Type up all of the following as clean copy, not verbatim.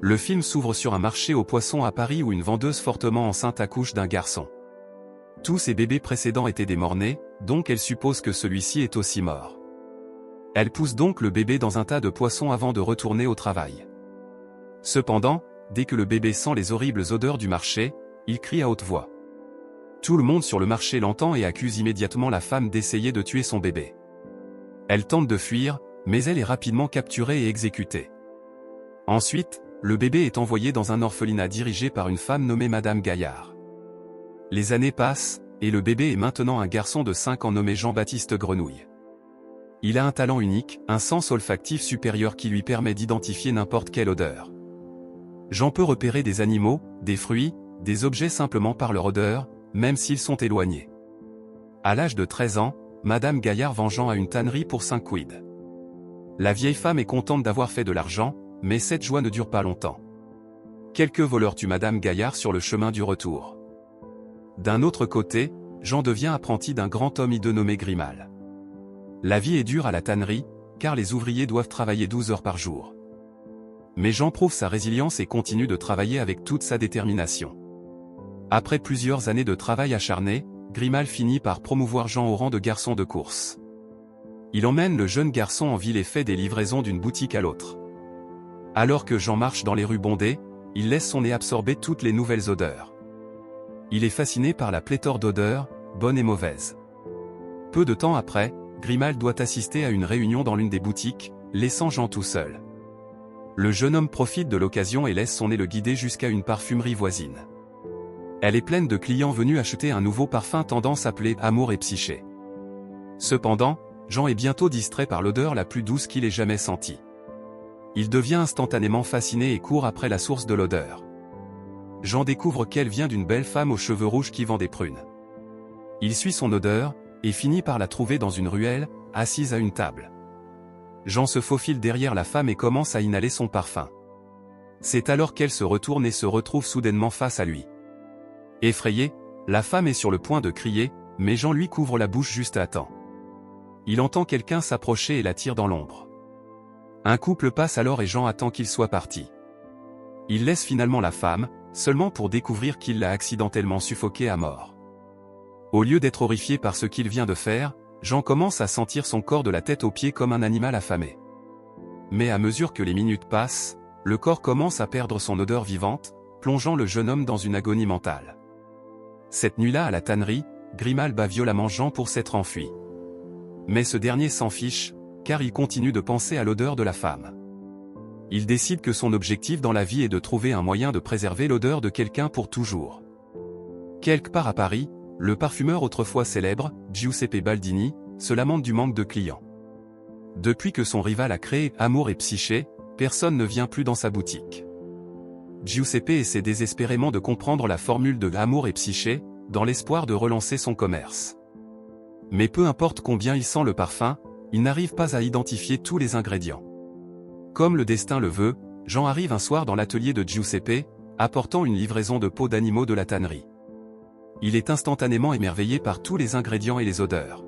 Le film s'ouvre sur un marché aux poissons à Paris où une vendeuse fortement enceinte accouche d'un garçon. Tous ses bébés précédents étaient des morts-nés, donc elle suppose que celui-ci est aussi mort. Elle pousse donc le bébé dans un tas de poissons avant de retourner au travail. Cependant, dès que le bébé sent les horribles odeurs du marché, il crie à haute voix. Tout le monde sur le marché l'entend et accuse immédiatement la femme d'essayer de tuer son bébé. Elle tente de fuir, mais elle est rapidement capturée et exécutée. Ensuite, le bébé est envoyé dans un orphelinat dirigé par une femme nommée Madame Gaillard. Les années passent, et le bébé est maintenant un garçon de 5 ans nommé Jean-Baptiste Grenouille. Il a un talent unique, un sens olfactif supérieur qui lui permet d'identifier n'importe quelle odeur. Jean peut repérer des animaux, des fruits, des objets simplement par leur odeur, même s'ils sont éloignés. À l'âge de 13 ans, Madame Gaillard vend Jean à une tannerie pour 5 quid. La vieille femme est contente d'avoir fait de l'argent, mais cette joie ne dure pas longtemps. Quelques voleurs tuent Madame Gaillard sur le chemin du retour. D'un autre côté, Jean devient apprenti d'un grand homme hideux nommé Grimal. La vie est dure à la tannerie, car les ouvriers doivent travailler 12 heures par jour. Mais Jean prouve sa résilience et continue de travailler avec toute sa détermination. Après plusieurs années de travail acharné, Grimal finit par promouvoir Jean au rang de garçon de course. Il emmène le jeune garçon en ville et fait des livraisons d'une boutique à l'autre. Alors que Jean marche dans les rues bondées, il laisse son nez absorber toutes les nouvelles odeurs. Il est fasciné par la pléthore d'odeurs, bonnes et mauvaises. Peu de temps après, Grimal doit assister à une réunion dans l'une des boutiques, laissant Jean tout seul. Le jeune homme profite de l'occasion et laisse son nez le guider jusqu'à une parfumerie voisine. Elle est pleine de clients venus acheter un nouveau parfum tendance appelé Amour et Psyché. Cependant, Jean est bientôt distrait par l'odeur la plus douce qu'il ait jamais sentie. Il devient instantanément fasciné et court après la source de l'odeur. Jean découvre qu'elle vient d'une belle femme aux cheveux rouges qui vend des prunes. Il suit son odeur, et finit par la trouver dans une ruelle, assise à une table. Jean se faufile derrière la femme et commence à inhaler son parfum. C'est alors qu'elle se retourne et se retrouve soudainement face à lui. Effrayée, la femme est sur le point de crier, mais Jean lui couvre la bouche juste à temps. Il entend quelqu'un s'approcher et l'attire dans l'ombre. Un couple passe alors et Jean attend qu'il soit parti. Il laisse finalement la femme, seulement pour découvrir qu'il l'a accidentellement suffoquée à mort. Au lieu d'être horrifié par ce qu'il vient de faire, Jean commence à sentir son corps de la tête aux pieds comme un animal affamé. Mais à mesure que les minutes passent, le corps commence à perdre son odeur vivante, plongeant le jeune homme dans une agonie mentale. Cette nuit-là à la tannerie, Grimal bat violemment Jean pour s'être enfui. Mais ce dernier s'en fiche, car il continue de penser à l'odeur de la femme. Il décide que son objectif dans la vie est de trouver un moyen de préserver l'odeur de quelqu'un pour toujours. Quelque part à Paris, le parfumeur autrefois célèbre, Giuseppe Baldini, se lamente du manque de clients. Depuis que son rival a créé Amour et Psyché, personne ne vient plus dans sa boutique. Giuseppe essaie désespérément de comprendre la formule de Amour et Psyché, dans l'espoir de relancer son commerce. Mais peu importe combien il sent le parfum, il n'arrive pas à identifier tous les ingrédients. Comme le destin le veut, Jean arrive un soir dans l'atelier de Giuseppe, apportant une livraison de peaux d'animaux de la tannerie. Il est instantanément émerveillé par tous les ingrédients et les odeurs.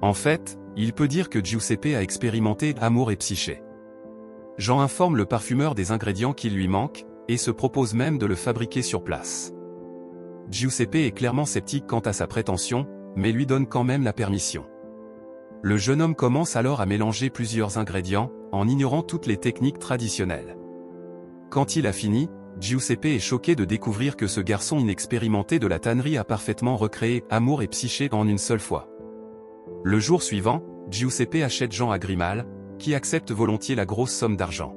En fait, il peut dire que Giuseppe a expérimenté Amour et Psyché. Jean informe le parfumeur des ingrédients qui lui manquent, et se propose même de le fabriquer sur place. Giuseppe est clairement sceptique quant à sa prétention, mais lui donne quand même la permission. Le jeune homme commence alors à mélanger plusieurs ingrédients, en ignorant toutes les techniques traditionnelles. Quand il a fini, Giuseppe est choqué de découvrir que ce garçon inexpérimenté de la tannerie a parfaitement recréé Amour et Psyché en une seule fois. Le jour suivant, Giuseppe achète Jean à Grimal, qui accepte volontiers la grosse somme d'argent.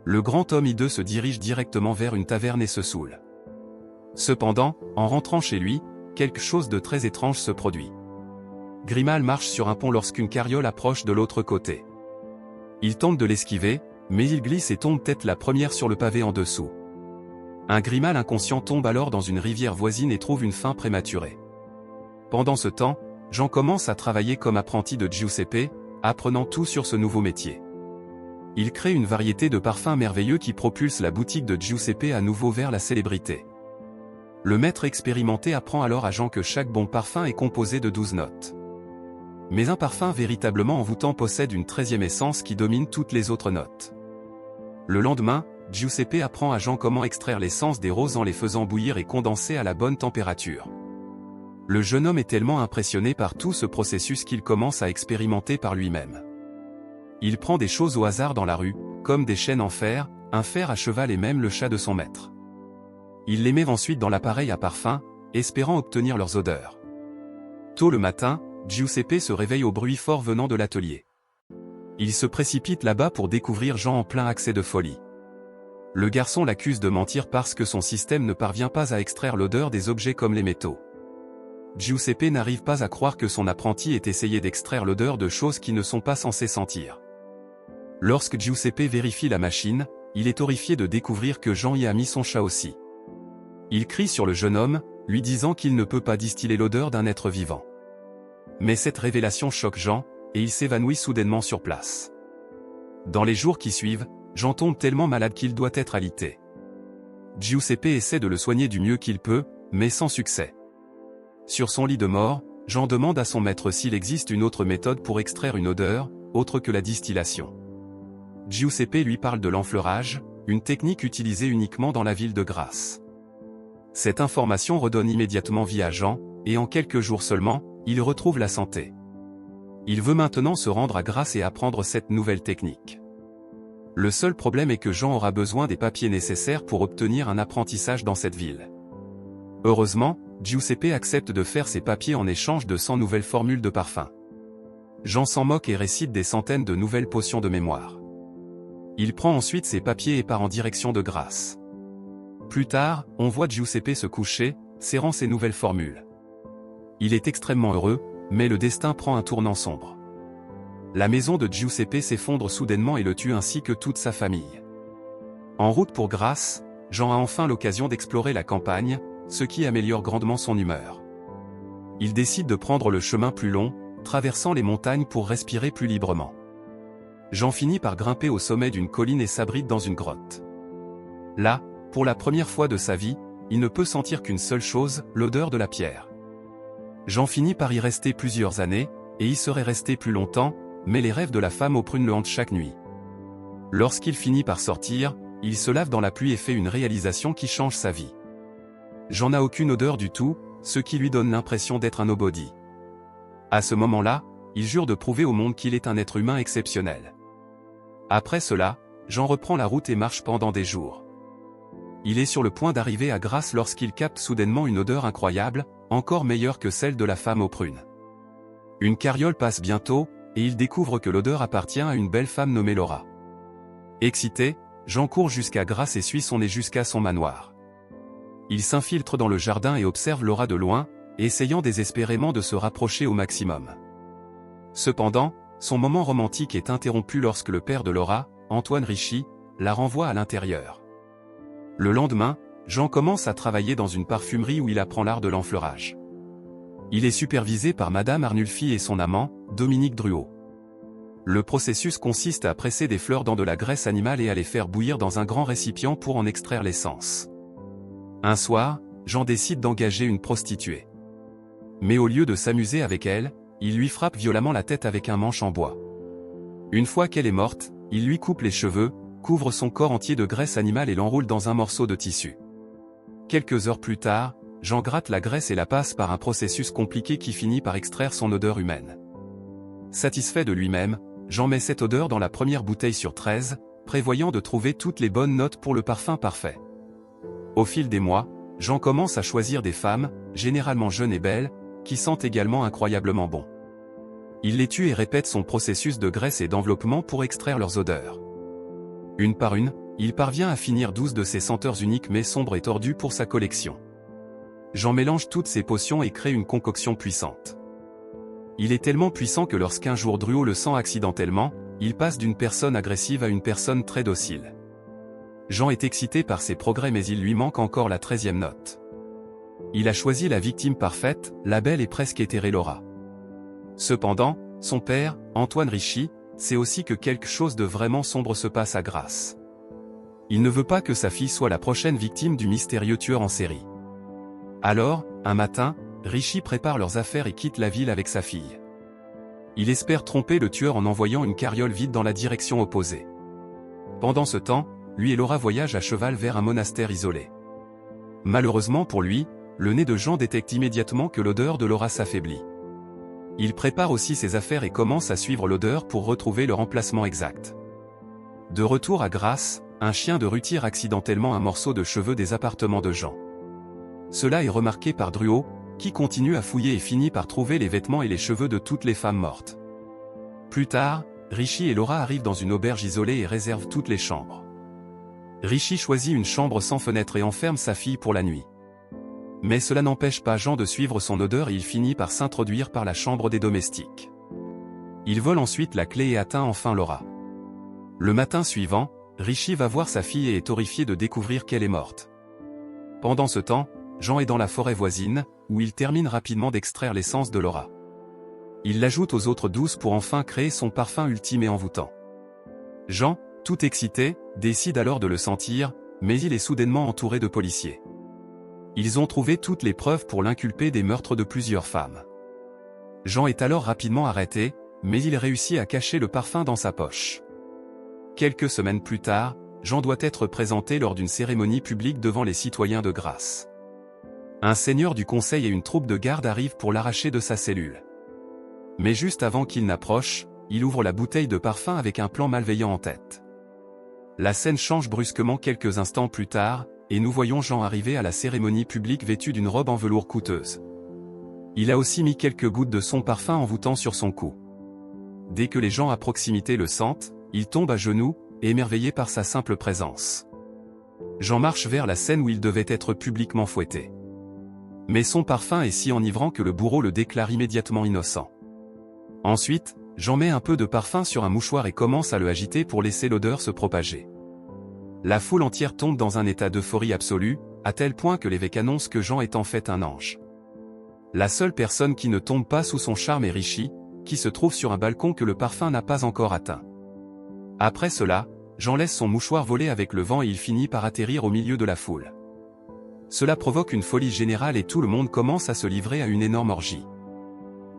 Le grand homme hideux se dirige directement vers une taverne et se saoule. Cependant, en rentrant chez lui, quelque chose de très étrange se produit. Grimal marche sur un pont lorsqu'une carriole approche de l'autre côté. Il tente de l'esquiver, mais il glisse et tombe tête la première sur le pavé en dessous. Un Grimal inconscient tombe alors dans une rivière voisine et trouve une fin prématurée. Pendant ce temps, Jean commence à travailler comme apprenti de Giuseppe, apprenant tout sur ce nouveau métier. Il crée une variété de parfums merveilleux qui propulsent la boutique de Giuseppe à nouveau vers la célébrité. Le maître expérimenté apprend alors à Jean que chaque bon parfum est composé de 12 notes. Mais un parfum véritablement envoûtant possède une 13e essence qui domine toutes les autres notes. Le lendemain, Giuseppe apprend à Jean comment extraire l'essence des roses en les faisant bouillir et condenser à la bonne température. Le jeune homme est tellement impressionné par tout ce processus qu'il commence à expérimenter par lui-même. Il prend des choses au hasard dans la rue, comme des chaînes en fer, un fer à cheval et même le chat de son maître. Il les met ensuite dans l'appareil à parfum, espérant obtenir leurs odeurs. Tôt le matin, Giuseppe se réveille au bruit fort venant de l'atelier. Il se précipite là-bas pour découvrir Jean en plein accès de folie. Le garçon l'accuse de mentir parce que son système ne parvient pas à extraire l'odeur des objets comme les métaux. Giuseppe n'arrive pas à croire que son apprenti ait essayé d'extraire l'odeur de choses qui ne sont pas censées sentir. Lorsque Giuseppe vérifie la machine, il est horrifié de découvrir que Jean y a mis son chat aussi. Il crie sur le jeune homme, lui disant qu'il ne peut pas distiller l'odeur d'un être vivant. Mais cette révélation choque Jean, et il s'évanouit soudainement sur place. Dans les jours qui suivent, Jean tombe tellement malade qu'il doit être alité. Giuseppe essaie de le soigner du mieux qu'il peut, mais sans succès. Sur son lit de mort, Jean demande à son maître s'il existe une autre méthode pour extraire une odeur, autre que la distillation. Giuseppe lui parle de l'enfleurage, une technique utilisée uniquement dans la ville de Grasse. Cette information redonne immédiatement vie à Jean, et en quelques jours seulement, il retrouve la santé. Il veut maintenant se rendre à Grasse et apprendre cette nouvelle technique. Le seul problème est que Jean aura besoin des papiers nécessaires pour obtenir un apprentissage dans cette ville. Heureusement, Giuseppe accepte de faire ses papiers en échange de 100 nouvelles formules de parfum. Jean s'en moque et récite des centaines de nouvelles potions de mémoire. Il prend ensuite ses papiers et part en direction de Grasse. Plus tard, on voit Giuseppe se coucher, serrant ses nouvelles formules. Il est extrêmement heureux, mais le destin prend un tournant sombre. La maison de Giuseppe s'effondre soudainement et le tue ainsi que toute sa famille. En route pour Grasse, Jean a enfin l'occasion d'explorer la campagne, ce qui améliore grandement son humeur. Il décide de prendre le chemin plus long, traversant les montagnes pour respirer plus librement. Jean finit par grimper au sommet d'une colline et s'abrite dans une grotte. Là, pour la première fois de sa vie, il ne peut sentir qu'une seule chose, l'odeur de la pierre. Jean finit par y rester plusieurs années, et y serait resté plus longtemps, mais les rêves de la femme aux prunes le hantent chaque nuit. Lorsqu'il finit par sortir, il se lave dans la pluie et fait une réalisation qui change sa vie. Jean n'a aucune odeur du tout, ce qui lui donne l'impression d'être un nobody. À ce moment-là, il jure de prouver au monde qu'il est un être humain exceptionnel. Après cela, Jean reprend la route et marche pendant des jours. Il est sur le point d'arriver à Grasse lorsqu'il capte soudainement une odeur incroyable, encore meilleure que celle de la femme aux prunes. Une carriole passe bientôt, et il découvre que l'odeur appartient à une belle femme nommée Laura. Excité, Jean court jusqu'à Grasse et suit son nez jusqu'à son manoir. Il s'infiltre dans le jardin et observe Laura de loin, essayant désespérément de se rapprocher au maximum. Cependant, son moment romantique est interrompu lorsque le père de Laura, Antoine Richy, la renvoie à l'intérieur. Le lendemain, Jean commence à travailler dans une parfumerie où il apprend l'art de l'enfleurage. Il est supervisé par Madame Arnulfi et son amant, Dominique Druot. Le processus consiste à presser des fleurs dans de la graisse animale et à les faire bouillir dans un grand récipient pour en extraire l'essence. Un soir, Jean décide d'engager une prostituée. Mais au lieu de s'amuser avec elle, il lui frappe violemment la tête avec un manche en bois. Une fois qu'elle est morte, il lui coupe les cheveux, couvre son corps entier de graisse animale et l'enroule dans un morceau de tissu. Quelques heures plus tard, Jean gratte la graisse et la passe par un processus compliqué qui finit par extraire son odeur humaine. Satisfait de lui-même, Jean met cette odeur dans la première bouteille sur 13, prévoyant de trouver toutes les bonnes notes pour le parfum parfait. Au fil des mois, Jean commence à choisir des femmes, généralement jeunes et belles, qui sentent également incroyablement bon. Il les tue et répète son processus de graisse et d'enveloppement pour extraire leurs odeurs. Une par une, il parvient à finir 12 de ces senteurs uniques mais sombres et tordues pour sa collection. Jean mélange toutes ces potions et crée une concoction puissante. Il est tellement puissant que lorsqu'un jour Druot le sent accidentellement, il passe d'une personne agressive à une personne très docile. Jean est excité par ses progrès mais il lui manque encore la 13e note. Il a choisi la victime parfaite, la belle et presque éthérée Laura. Cependant, son père, Antoine Richy, sait aussi que quelque chose de vraiment sombre se passe à Grasse. Il ne veut pas que sa fille soit la prochaine victime du mystérieux tueur en série. Alors, un matin, Richy prépare leurs affaires et quitte la ville avec sa fille. Il espère tromper le tueur en envoyant une carriole vide dans la direction opposée. Pendant ce temps, lui et Laura voyagent à cheval vers un monastère isolé. Malheureusement pour lui, le nez de Jean détecte immédiatement que l'odeur de Laura s'affaiblit. Il prépare aussi ses affaires et commence à suivre l'odeur pour retrouver le remplacement exact. De retour à Grasse, un chien de rue tire accidentellement un morceau de cheveux des appartements de Jean. Cela est remarqué par Druot, qui continue à fouiller et finit par trouver les vêtements et les cheveux de toutes les femmes mortes. Plus tard, Richie et Laura arrivent dans une auberge isolée et réservent toutes les chambres. Richie choisit une chambre sans fenêtre et enferme sa fille pour la nuit. Mais cela n'empêche pas Jean de suivre son odeur et il finit par s'introduire par la chambre des domestiques. Il vole ensuite la clé et atteint enfin Laura. Le matin suivant, Richie va voir sa fille et est horrifié de découvrir qu'elle est morte. Pendant ce temps, Jean est dans la forêt voisine, où il termine rapidement d'extraire l'essence de Laura. Il l'ajoute aux autres douces pour enfin créer son parfum ultime et envoûtant. Jean, tout excité, décide alors de le sentir, mais il est soudainement entouré de policiers. Ils ont trouvé toutes les preuves pour l'inculper des meurtres de plusieurs femmes. Jean est alors rapidement arrêté, mais il réussit à cacher le parfum dans sa poche. Quelques semaines plus tard, Jean doit être présenté lors d'une cérémonie publique devant les citoyens de Grasse. Un seigneur du conseil et une troupe de garde arrivent pour l'arracher de sa cellule. Mais juste avant qu'il n'approche, il ouvre la bouteille de parfum avec un plan malveillant en tête. La scène change brusquement quelques instants plus tard, et nous voyons Jean arriver à la cérémonie publique vêtu d'une robe en velours coûteuse. Il a aussi mis quelques gouttes de son parfum envoûtant sur son cou. Dès que les gens à proximité le sentent, il tombe à genoux, émerveillé par sa simple présence. Jean marche vers la scène où il devait être publiquement fouetté. Mais son parfum est si enivrant que le bourreau le déclare immédiatement innocent. Ensuite, Jean met un peu de parfum sur un mouchoir et commence à le agiter pour laisser l'odeur se propager. La foule entière tombe dans un état d'euphorie absolue, à tel point que l'évêque annonce que Jean est en fait un ange. La seule personne qui ne tombe pas sous son charme est Richie, qui se trouve sur un balcon que le parfum n'a pas encore atteint. Après cela, Jean laisse son mouchoir voler avec le vent et il finit par atterrir au milieu de la foule. Cela provoque une folie générale et tout le monde commence à se livrer à une énorme orgie.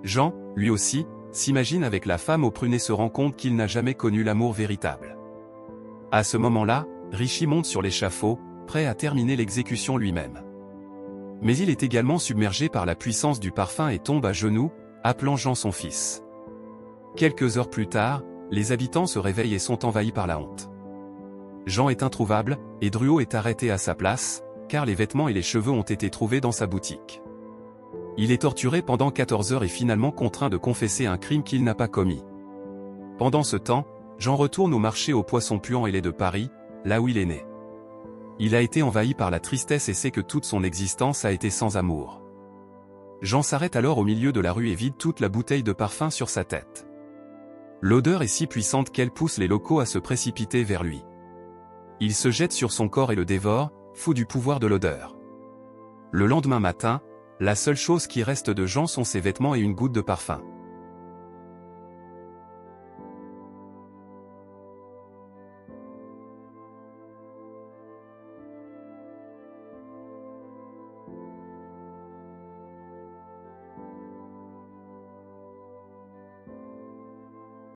Jean, lui aussi, s'imagine avec la femme au prune et se rend compte qu'il n'a jamais connu l'amour véritable. À ce moment-là, Richie monte sur l'échafaud, prêt à terminer l'exécution lui-même. Mais il est également submergé par la puissance du parfum et tombe à genoux, appelant Jean son fils. Quelques heures plus tard, les habitants se réveillent et sont envahis par la honte. Jean est introuvable, et Druot est arrêté à sa place, car les vêtements et les cheveux ont été trouvés dans sa boutique. Il est torturé pendant 14 heures et finalement contraint de confesser un crime qu'il n'a pas commis. Pendant ce temps, Jean retourne au marché aux poissons puants et laits de Paris, là où il est né. Il a été envahi par la tristesse et sait que toute son existence a été sans amour. Jean s'arrête alors au milieu de la rue et vide toute la bouteille de parfum sur sa tête. L'odeur est si puissante qu'elle pousse les locaux à se précipiter vers lui. Il se jette sur son corps et le dévore, fou du pouvoir de l'odeur. Le lendemain matin, la seule chose qui reste de Jean sont ses vêtements et une goutte de parfum.